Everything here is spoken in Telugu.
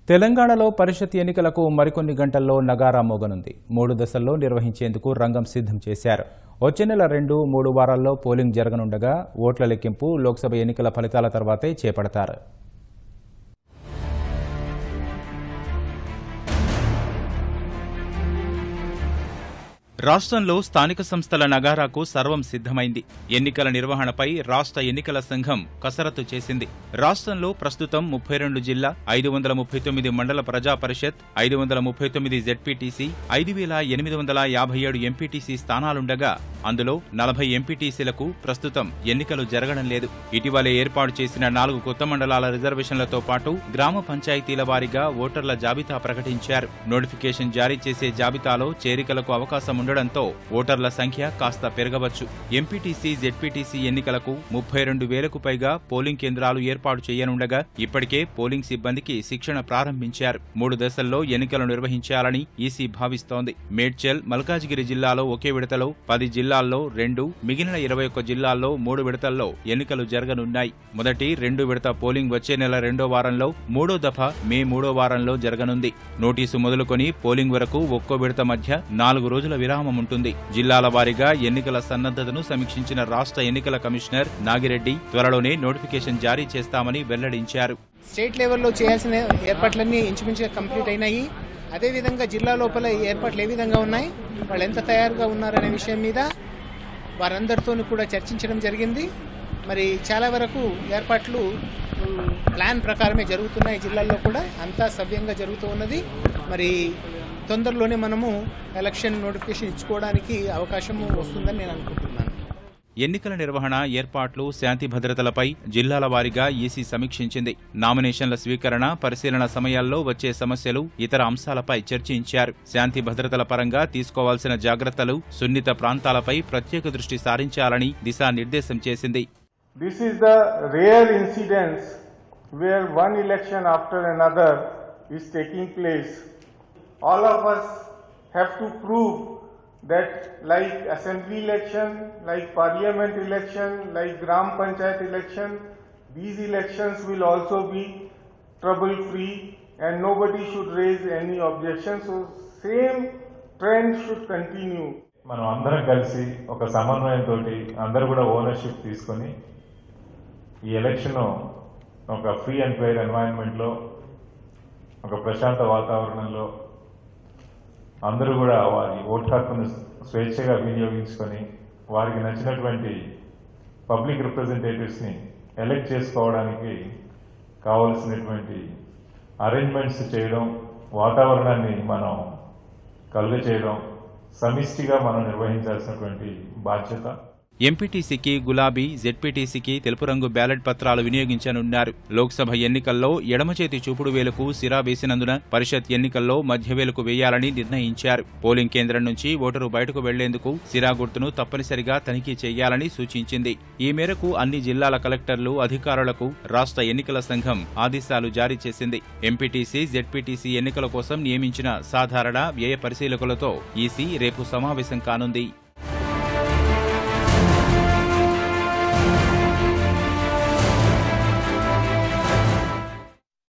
తెలంగాణలో పరిషత్ ఎన్నికలకు మరికొన్ని గంటల్లో నగారా మోగనుంది. 3 దశల్లో నిర్వహించేందుకు రంగం సిద్ధం చేశారు. వచ్చే నెల 2-3 వారాల్లో పోలింగ్ జరగనుండగా ఓట్ల లెక్కింపు లోక్సభ ఎన్నికల ఫలితాల తర్వాతే చేపడతారు. రాష్ట్రంలో స్థానిక సంస్థల నగారాకు సర్వం సిద్ధమైంది. ఎన్నికల నిర్వహణపై రాష్ట్ర ఎన్నికల సంఘం కసరత్తు చేసింది. రాష్ట్రంలో ప్రస్తుతం 32 జిల్లా, 539 మండల ప్రజా పరిషత్, 539 జెడ్పీటీసీ, 5857 ఎంపీటీసీ స్థానాలుండగా అందులో 40 ఎంపీటీసీలకు ప్రస్తుతం ఎన్నికలు జరగడం లేదు. ఇటీవలే ఏర్పాటు చేసిన 4 కొత్త మండలాల రిజర్వేషన్లతో పాటు గ్రామ పంచాయతీల వారీగా ఓటర్ల జాబితా ప్రకటించారు. నోటిఫికేషన్ జారీ చేసే జాబితాలో చేరికలకు అవకాశం ఉండడంతో ఓటర్ల సంఖ్య కాస్త పెరగవచ్చు. ఎంపీటీసీ, జెడ్పీటీసీ ఎన్నికలకు 32,000కు పైగా పోలింగ్ కేంద్రాలు ఏర్పాటు చేయనుండగా ఇప్పటికే పోలింగ్ సిబ్బందికి శిక్షణ ప్రారంభించారు. 3 దశల్లో ఎన్నికలు నిర్వహించాలని ఈసీ భావిస్తోంది. మేడ్చల్, మల్కాజిగిరి జిల్లాలో ఒకే విడతలో, 10 జిల్లాల్లో 2, మిగిలిన 21 జిల్లాల్లో 3 విడతల్లో ఎన్నికలు జరగనున్నాయి. మొదటి 2 విడత పోలింగ్ వచ్చే నెల 2వ వారంలో, 3వ దఫా మే 3వ వారంలో జరగనుంది. నోటీసు మొదలుకొని పోలింగ్ వరకు ఒక్కో విడత మధ్య 4 రోజుల విరామం ఉంటుంది. జిల్లాల వారీగా ఎన్నికల సన్నద్ధతను సమీక్షించిన రాష్ట్ర ఎన్నికల కమిషనర్ నాగిరెడ్డి త్వరలోనే నోటిఫికేషన్ జారీ చేస్తామని వెల్లడించారు. స్టేట్ లెవెల్లో చేయాల్సిన ఏర్పాట్లన్నీ ఇంచుమించుగా కంప్లీట్ అయినాయి. అదేవిధంగా జిల్లా లోపల ఏర్పాట్లు ఏ విధంగా ఉన్నాయి, వాళ్ళు ఎంత తయారుగా ఉన్నారనే విషయం మీద వారందరితో కూడా చర్చించడం జరిగింది. మరి చాలా వరకు ఏర్పాట్లు ప్లాన్ ప్రకారమే జరుగుతున్నాయి. జిల్లాల్లో కూడా అంతా సవ్యంగా జరుగుతూ ఉన్నది. మరి తొందరలోనే మనము ఎలక్షన్ నోటిఫికేషన్ ఇచ్చుకోవడానికి అవకాశం వస్తుందని నేను అనుకుంటున్నాను. ఎన్నికల నిర్వహణ, ఏర్పాట్లు, శాంతి భద్రతలపై జిల్లాల వారీగా ఈసీ సమీక్షించింది. నామినేషన్ల స్వీకరణ, పరిశీలన సమయాల్లో వచ్చే సమస్యలు, ఇతర అంశాలపై చర్చించారు. శాంతి భద్రతల పరంగా తీసుకోవాల్సిన జాగ్రత్తలు, సున్నిత ప్రాంతాలపై ప్రత్యేక దృష్టి సారించాలని దిశానిర్దేశం చేసింది. This is the rare incidence where one election after another is taking place. All of us have to prove that like assembly election, like parliament election, like gram panchayat election, these elections will also be trouble free and nobody should raise any objection. So same trend should continue. మనం అందరం కలిసి ఒక సమన్వయంతో అందరూ కూడా ఓనర్షిప్ తీసుకొని ఈ ఎలక్షన్ ఒక ఫ్రీ అండ్ ఫెయిర్ ఎన్వైరన్మెంట్లో, ఒక ప్రశాంత వాతావరణంలో అందరూ కూడా వారి ఓటు హక్కును స్వేచ్ఛగా వినియోగించుకొని వారికి నచ్చినటువంటి పబ్లిక్ రిప్రజెంటేటివ్స్ని ఎలక్ట్ చేసుకోవడానికి కావలసినటువంటి అరేంజ్మెంట్స్ చేయడం, వాతావరణాన్ని మనం కలుగ చేయడం, సమిష్టిగా మనం నిర్వహించాల్సినటువంటి బాధ్యత. ఎంపీటీసీకి గులాబీ, జెడ్పీటీసీకి తెలుపు రంగు బ్యాలెట్ పత్రాలు వినియోగించనున్నారు. లోక్సభ ఎన్నికల్లో ఎడమ చేతి చూపుడు వేలుకు సిరా వేసినందున పరిషత్ ఎన్నికల్లో మధ్య వేలుకు వేయాలని నిర్ణయించారు. పోలింగ్ కేంద్రం నుంచి ఓటరు బయటకు వెళ్లేందుకు సిరా గుర్తును తప్పనిసరిగా తనిఖీ చేయాలని సూచించింది. ఈ మేరకు అన్ని జిల్లాల కలెక్టర్లు, అధికారులకు రాష్ట్ర ఎన్నికల సంఘం ఆదేశాలు జారీ చేసింది. ఎంపీటీసీ, జెడ్పీటీసీ ఎన్నికల కోసం నియమించిన సాధారణ, వ్యయ పరిశీలకులతో ఈసీ రేపు సమావేశం కానుంది.